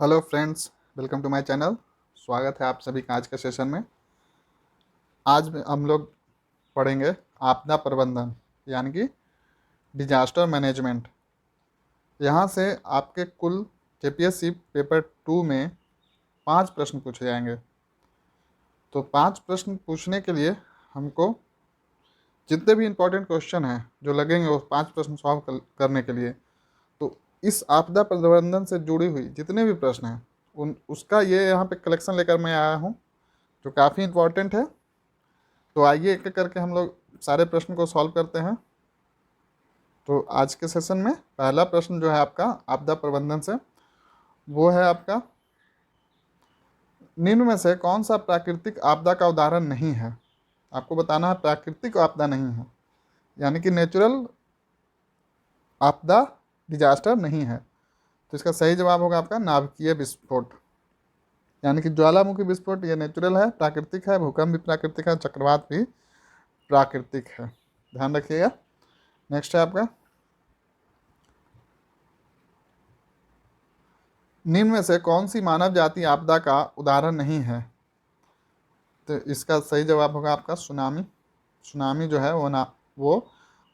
Hello friends, welcome to my channel. स्वागत है आप सभी का आज के सेशन में। आज हम लोग पढ़ेंगे आपदा प्रबंधन यानी कि डिजास्टर मैनेजमेंट। यहाँ से आपके कुल जेपीएससी पेपर 2 में 5 प्रश्न पूछे जाएंगे। तो 5 प्रश्न पूछने के लिए हमको जितने भी इम्पोर्टेंट क्वेश्चन हैं जो लगेंगे वो 5 प्रश्न सॉल्व करने के लिए, तो इस आपदा प्रबंधन से जुड़ी हुई जितने भी प्रश्न हैं उन उसका ये यहाँ पे कलेक्शन लेकर मैं आया हूँ जो काफ़ी इम्पोर्टेंट है। तो आइए एक एक करके हम लोग सारे प्रश्न को सॉल्व करते हैं। तो आज के सेशन में पहला प्रश्न जो है आपका आपदा प्रबंधन से, वो है आपका निम्न में से कौन सा प्राकृतिक आपदा का उदाहरण नहीं है। आपको बताना है प्राकृतिक आपदा नहीं है, यानी कि नेचुरल आपदा, डिजास्टर नहीं है। तो इसका सही जवाब होगा आपका नाभिकीय विस्फोट, यानी कि ज्वालामुखी विस्फोट। ये नेचुरल है, प्राकृतिक है। भूकंप भी प्राकृतिक है, चक्रवात भी प्राकृतिक है, ध्यान रखिएगा। नेक्स्ट है आपका निम्न में से कौन सी मानव जाति आपदा का उदाहरण नहीं है। तो इसका सही जवाब होगा आपका सुनामी। सुनामी जो है वो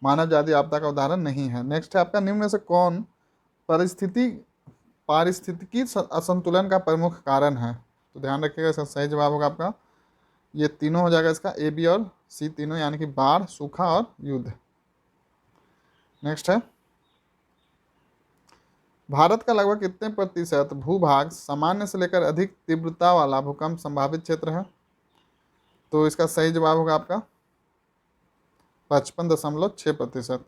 मानव जाति आपदा का उदाहरण नहीं है। नेक्स्ट है आपका निम्न में से कौन पारिस्थितिकी असंतुलन का प्रमुख कारण है। तो ध्यान रखिएगा, इसका सही जवाब होगा आपका ये तीनों हो जाएगा, इसका ए बी और सी तीनों, यानी कि बाढ़, सूखा और युद्ध। नेक्स्ट है भारत का लगभग कितने प्रतिशत भूभाग सामान्य से लेकर अधिक तीव्रता वाला भूकंप संभावित क्षेत्र है। तो इसका सही जवाब होगा आपका 55.6%।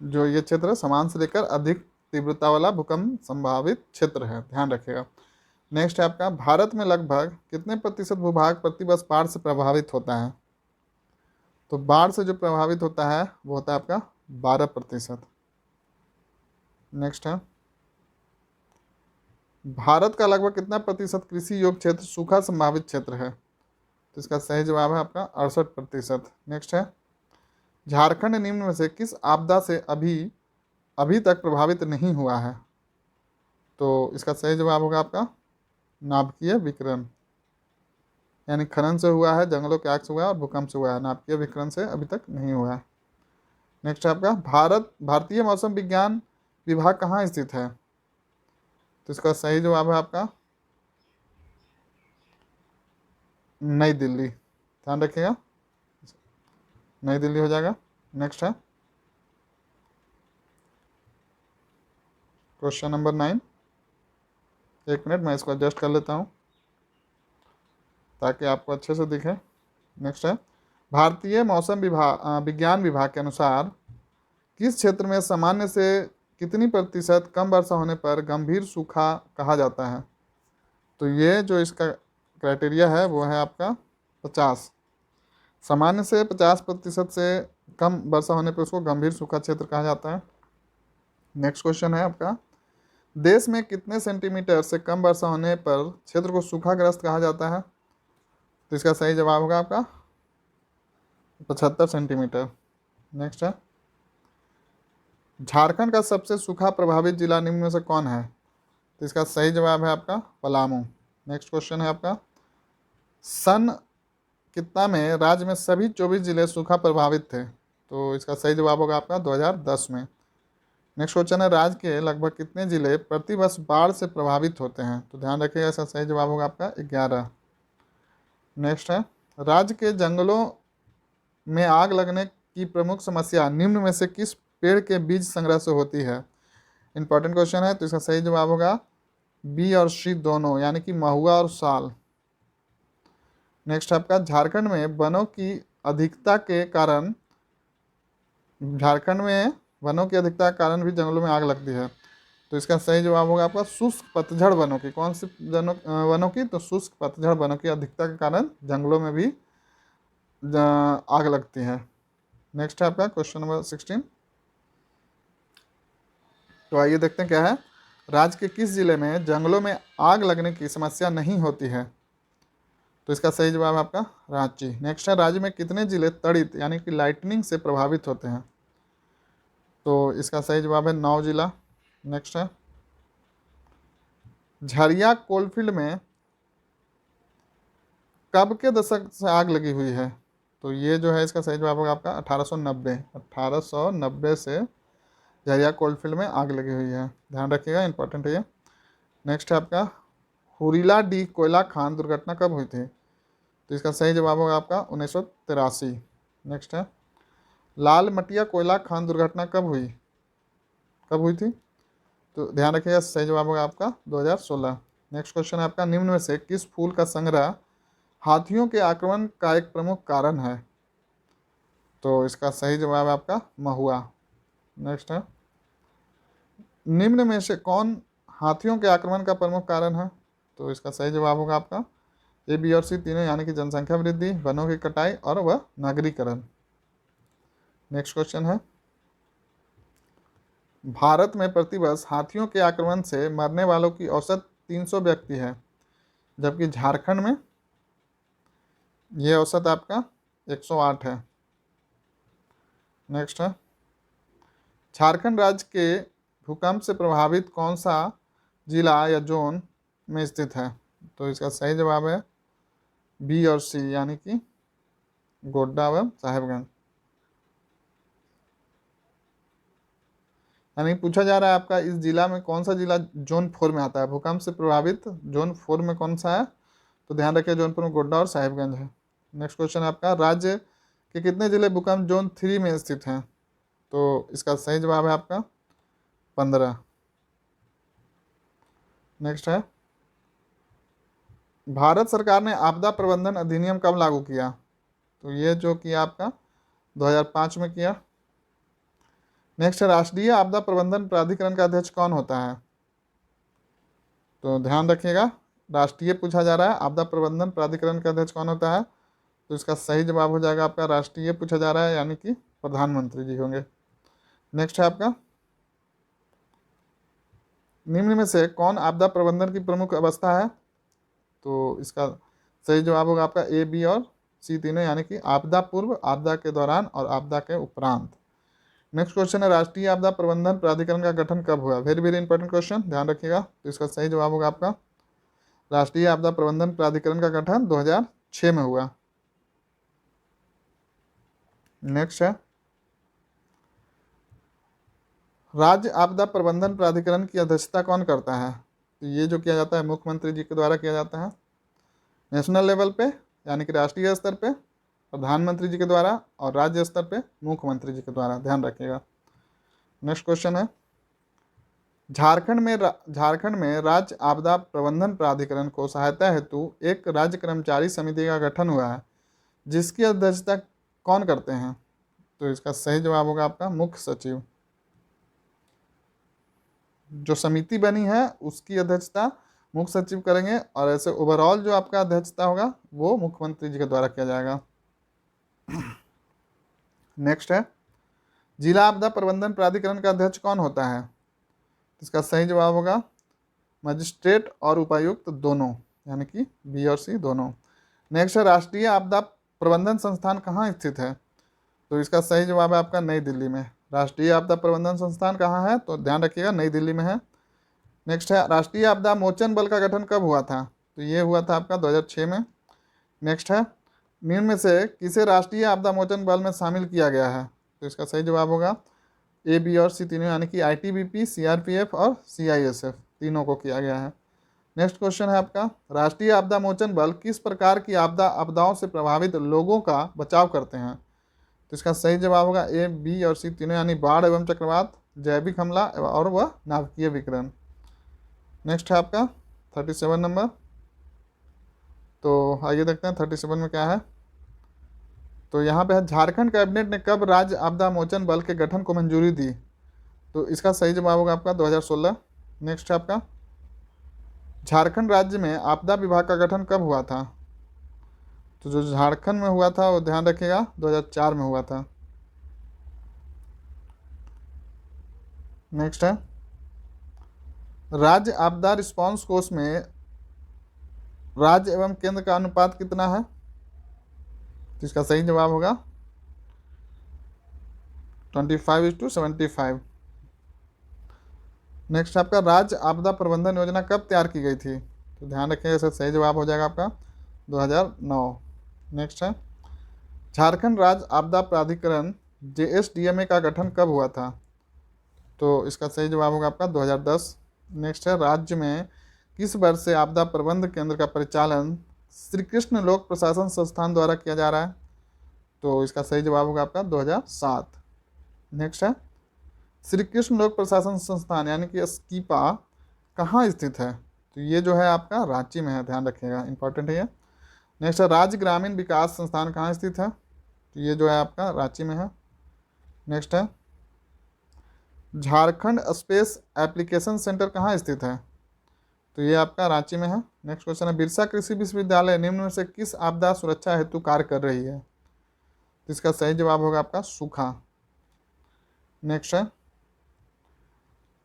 जो ये क्षेत्र सामान्य से लेकर अधिक तीव्रता वाला भूकंप संभावित क्षेत्र है, ध्यान रखिएगा। नेक्स्ट है आपका भारत में लगभग कितने प्रतिशत भूभाग प्रतिवर्ष बाढ़ से प्रभावित होता है। तो बाढ़ से जो प्रभावित होता है वो होता है आपका 12%। नेक्स्ट है भारत का लगभग कितना प्रतिशत कृषि योग्य क्षेत्र सूखा संभावित क्षेत्र है। तो इसका सही जवाब है आपका 68%। नेक्स्ट है झारखंड निम्न में से किस आपदा से अभी अभी तक प्रभावित नहीं हुआ है। तो इसका सही जवाब होगा आपका नाभिकीय विकिरण, यानी खनन से हुआ है, जंगलों के आग से हुआ है और भूकंप से हुआ है। नाभिकीय विकिरण से अभी तक नहीं हुआ है। नेक्स्ट है आपका भारतीय मौसम विज्ञान विभाग कहाँ स्थित है। तो इसका सही जवाब है आपका नई दिल्ली, ध्यान रखिएगा, नई दिल्ली हो जाएगा। नेक्स्ट है क्वेश्चन नंबर 9। एक मिनट, मैं इसको एडजस्ट कर लेता हूँ ताकि आपको अच्छे से दिखे। नेक्स्ट है भारतीय मौसम विज्ञान विभाग के अनुसार किस क्षेत्र में सामान्य से कितनी प्रतिशत कम वर्षा होने पर गंभीर सूखा कहा जाता है। तो ये जो इसका क्राइटेरिया है वो है आपका 50। सामान्य से 50% से कम वर्षा होने पर उसको गंभीर सूखा क्षेत्र कहा जाता है। नेक्स्ट क्वेश्चन है आपका देश में कितने सेंटीमीटर से कम वर्षा होने पर क्षेत्र को सूखाग्रस्त कहा जाता है। तो इसका सही जवाब होगा आपका 75 सेंटीमीटर। नेक्स्ट है झारखंड का सबसे सूखा प्रभावित जिला निम्न में से कौन है। तो इसका सही जवाब है आपका पलामू। नेक्स्ट क्वेश्चन है आपका सन कितना में राज्य में सभी 24 जिले सूखा प्रभावित थे। तो इसका सही जवाब होगा आपका 2010 में। नेक्स्ट क्वेश्चन है राज्य के लगभग कितने जिले प्रतिवर्ष बाढ़ से प्रभावित होते हैं। तो ध्यान रखिएगा, इसका सही जवाब होगा आपका 11। नेक्स्ट है राज्य के जंगलों में आग लगने की प्रमुख समस्या निम्न में से किस पेड़ के बीज संग्रह से होती है। इंपॉर्टेंट क्वेश्चन है, तो इसका सही जवाब होगा बी और सी दोनों, यानी कि महुआ और साल। नेक्स्ट आपका झारखंड में वनों की अधिकता के कारण भी जंगलों में आग लगती है। तो इसका सही जवाब होगा आपका शुष्क पतझड़ वनों की। कौन सी वनों की। तो शुष्क पतझड़ वनों की अधिकता के कारण जंगलों में भी आग लगती है। नेक्स्ट है आपका क्वेश्चन नंबर 16। तो आइए देखते हैं क्या है राज्य के किस जिले में जंगलों में आग लगने की समस्या नहीं होती है। तो इसका सही जवाब है आपका रांची। नेक्स्ट है राज्य में कितने जिले तड़ित यानी कि लाइटनिंग से प्रभावित होते हैं। तो इसका सही जवाब है 9 जिला। नेक्स्ट है झरिया कोलफील्ड में कब के दशक से आग लगी हुई है? तो ये जो है इसका सही जवाब होगा आपका 1890। 1890 से झरिया कोलफील्ड में आग लगी हुई है, ध्यान रखिएगा, इंपॉर्टेंट है ये। नेक्स्ट है आपका हुरीला डी कोयला खान दुर्घटना कब हुई थी? तो इसका सही जवाब होगा आपका 1983। नेक्स्ट है लाल मटिया कोयला खान दुर्घटना कब हुई थी? तो ध्यान रखिएगा, सही जवाब होगा आपका 2016। नेक्स्ट क्वेश्चन है आपका निम्न में से किस फूल का संग्रह हाथियों के आक्रमण का एक प्रमुख कारण है? तो इसका सही जवाब है आपका महुआ। नेक्स्ट है निम्न में से कौन हाथियों के आक्रमण का प्रमुख कारण है? तो इसका सही जवाब होगा आपका ए, बी और सी तीनों, यानी कि जनसंख्या वृद्धि, वनों की कटाई और वह नगरीकरण। नेक्स्ट क्वेश्चन है भारत में प्रतिवर्ष हाथियों के आक्रमण से मरने वालों की औसत 300 व्यक्ति है, जबकि झारखंड में यह औसत आपका 108 है। नेक्स्ट है झारखंड राज्य के भूकंप से प्रभावित कौन सा जिला या जोन में स्थित है? तो इसका सही जवाब है बी और सी, यानी कि गोड्डा व साहेबगंज। यानी पूछा जा रहा है आपका इस जिला में कौन सा जिला जोन 4 में आता है, भूकंप से प्रभावित जोन 4 में कौन सा है? तो ध्यान रखिए जौनपुर में गोड्डा और साहिबगंज है। नेक्स्ट क्वेश्चन है आपका राज्य के कितने जिले भूकंप जोन 3 में स्थित हैं? तो इसका सही जवाब है आपका 15। नेक्स्ट है भारत सरकार ने आपदा प्रबंधन अधिनियम कब लागू किया? तो ये जो किया आपका 2005 में किया। नेक्स्ट है राष्ट्रीय आपदा प्रबंधन प्राधिकरण का अध्यक्ष कौन होता है? तो ध्यान रखिएगा, राष्ट्रीय पूछा जा रहा है, आपदा प्रबंधन प्राधिकरण का अध्यक्ष कौन होता है? तो इसका सही जवाब हो जाएगा आपका राष्ट्रीय पूछा जा रहा है, यानी कि प्रधानमंत्री जी होंगे। नेक्स्ट है आपका निम्न में से कौन आपदा प्रबंधन की प्रमुख अवस्था है? तो इसका सही जवाब होगा आपका ए, बी और सी तीनों, यानी कि आपदा पूर्व, आपदा के दौरान और आपदा के उपरांत। नेक्स्ट क्वेश्चन है राष्ट्रीय आपदा प्रबंधन प्राधिकरण का गठन कब हुआ? वेरी वेरी इंपॉर्टेंट क्वेश्चन, ध्यान रखिएगा। तो इसका सही जवाब होगा आपका राष्ट्रीय आपदा प्रबंधन प्राधिकरण का गठन 2006 में हुआ। नेक्स्ट है राज्य आपदा प्रबंधन प्राधिकरण की अध्यक्षता कौन करता है? तो ये जो किया जाता है मुख्यमंत्री जी के द्वारा किया जाता है। नेशनल लेवल पे यानी कि राष्ट्रीय स्तर पे प्रधानमंत्री जी के द्वारा, और राज्य स्तर पे मुख्यमंत्री जी के द्वारा, ध्यान रखिएगा। नेक्स्ट क्वेश्चन है झारखंड में राज्य आपदा प्रबंधन प्राधिकरण को सहायता हेतु एक राज्य कर्मचारी समिति का गठन हुआ है, जिसकी अध्यक्षता कौन करते हैं? तो इसका सही जवाब होगा आपका मुख्य सचिव। जो समिति बनी है उसकी अध्यक्षता मुख्य सचिव करेंगे, और ऐसे ओवरऑल जो आपका अध्यक्षता होगा वो मुख्यमंत्री जी के द्वारा किया जाएगा। नेक्स्ट है जिला आपदा प्रबंधन प्राधिकरण का अध्यक्ष कौन होता है? इसका सही जवाब होगा मजिस्ट्रेट और उपायुक्त दोनों, यानी कि बी और सी दोनों। नेक्स्ट है राष्ट्रीय आपदा प्रबंधन संस्थान कहाँ स्थित है? तो इसका सही जवाब है आपका नई दिल्ली में। राष्ट्रीय आपदा प्रबंधन संस्थान कहाँ है? तो ध्यान रखिएगा नई दिल्ली में है। नेक्स्ट है राष्ट्रीय आपदा मोचन बल का गठन कब हुआ था? तो ये हुआ था आपका 2006 में। नेक्स्ट है निम्न में से किसे राष्ट्रीय आपदा मोचन बल में शामिल किया गया है? तो इसका सही जवाब होगा ए, बी और सी तीनों, यानी कि आईटीबीपी, सीआरपीएफ और सीआईएसएफ तीनों को किया गया है। नेक्स्ट क्वेश्चन है आपका राष्ट्रीय आपदा मोचन बल किस प्रकार की आपदाओं से प्रभावित लोगों का बचाव करते हैं? तो इसका सही जवाब होगा ए, बी और सी तीनों, यानी बाढ़ एवं चक्रवात, जैविक हमला और वह नाभिकीय विकिरण। नेक्स्ट है आपका 37 नंबर। तो आइए देखते हैं 37 में क्या है। तो यहाँ पे है झारखंड कैबिनेट ने कब राज्य आपदा मोचन बल के गठन को मंजूरी दी? तो इसका सही जवाब होगा आपका 2016। नेक्स्ट है आपका झारखंड राज्य में आपदा विभाग का गठन कब हुआ था? तो जो झारखंड में हुआ था वो ध्यान रखिएगा 2004 में हुआ था। नेक्स्ट है राज्य आपदा रिस्पांस कोष में राज्य एवं केंद्र का अनुपात कितना है? तो इसका सही जवाब होगा 25:75। नेक्स्ट आपका राज्य आपदा प्रबंधन योजना कब तैयार की गई थी? तो ध्यान रखिएगा, इसका सही जवाब हो जाएगा आपका 2009। नेक्स्ट है झारखंड राज्य आपदा प्राधिकरण JSDMA का गठन कब हुआ था? तो इसका सही जवाब होगा आपका 2010। नेक्स्ट है राज्य में किस वर्ष से आपदा प्रबंध केंद्र का परिचालन श्री कृष्ण लोक प्रशासन संस्थान द्वारा किया जा रहा है? तो इसका सही जवाब होगा आपका 2007। नेक्स्ट है श्री कृष्ण लोक प्रशासन संस्थान यानी कि स्कीपा कहाँ स्थित है? तो ये जो है आपका रांची में है, ध्यान रखिएगा, इंपॉर्टेंट है ये। नेक्स्ट है राज्य ग्रामीण विकास संस्थान कहाँ स्थित है? तो ये जो है आपका रांची में है। नेक्स्ट है झारखंड स्पेस एप्लीकेशन सेंटर कहाँ स्थित है? तो ये आपका रांची में है। नेक्स्ट क्वेश्चन है बिरसा कृषि विश्वविद्यालय निम्न में से किस आपदा सुरक्षा हेतु कार्य कर रही है? तो इसका सही जवाब होगा आपका सूखा। नेक्स्ट है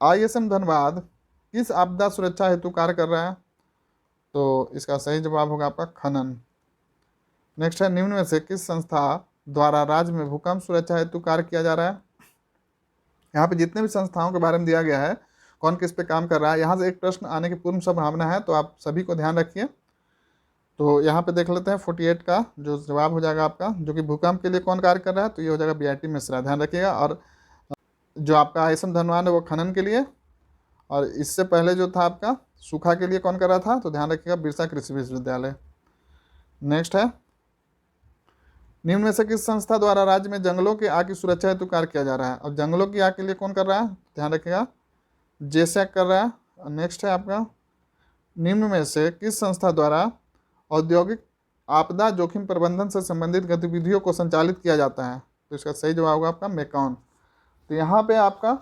ISM धनबाद किस आपदा सुरक्षा हेतु कार्य कर रहा है? तो इसका सही जवाब होगा आपका खनन। नेक्स्ट है निम्न में से किस संस्था द्वारा राज्य में भूकंप सुरक्षा हेतु कार्य किया जा रहा है? यहाँ पे जितने भी संस्थाओं के बारे में दिया गया है, कौन किस पे काम कर रहा है, यहाँ से एक प्रश्न आने की पूर्ण संभावना है, तो आप सभी को ध्यान रखिए। तो यहाँ पे देख लेते हैं 48 का जो जवाब हो जाएगा आपका, जो कि भूकंप के लिए कौन कार्य कर रहा है? तो ये हो जाएगा BIT मिश्रा, ध्यान रखिएगा। और जो आपका ISM धनबाद है वो खनन के लिए, और इससे पहले जो था आपका सूखा के लिए कौन कर रहा था? तो ध्यान रखिएगा बिरसा कृषि विश्वविद्यालय। नेक्स्ट है निम्न में से किस संस्था द्वारा राज्य में जंगलों की आग की सुरक्षा हेतु कार्य किया जा रहा है? और जंगलों की आग के लिए कौन कर रहा है? ध्यान रखिएगा JSAC कर रहा है। नेक्स्ट है आपका निम्न में से किस संस्था द्वारा औद्योगिक आपदा जोखिम प्रबंधन से संबंधित गतिविधियों को संचालित किया जाता है? तो इसका सही जवाब होगा आपका मेकॉन। तो यहाँ पे आपका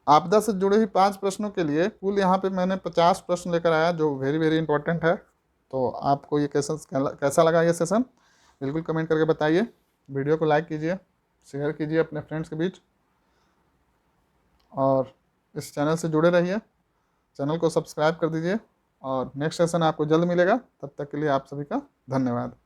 आपदा से जुड़े हुए 5 प्रश्नों के लिए कुल यहाँ पे मैंने 50 प्रश्न लेकर आया, जो वेरी वेरी इंपॉर्टेंट है। तो आपको ये कैसा लगा ये सेशन, बिल्कुल कमेंट करके बताइए। वीडियो को लाइक कीजिए, शेयर कीजिए अपने फ्रेंड्स के बीच, और इस चैनल से जुड़े रहिए, चैनल को सब्सक्राइब कर दीजिए। और नेक्स्ट सेशन आपको जल्द मिलेगा, तब तक के लिए आप सभी का धन्यवाद।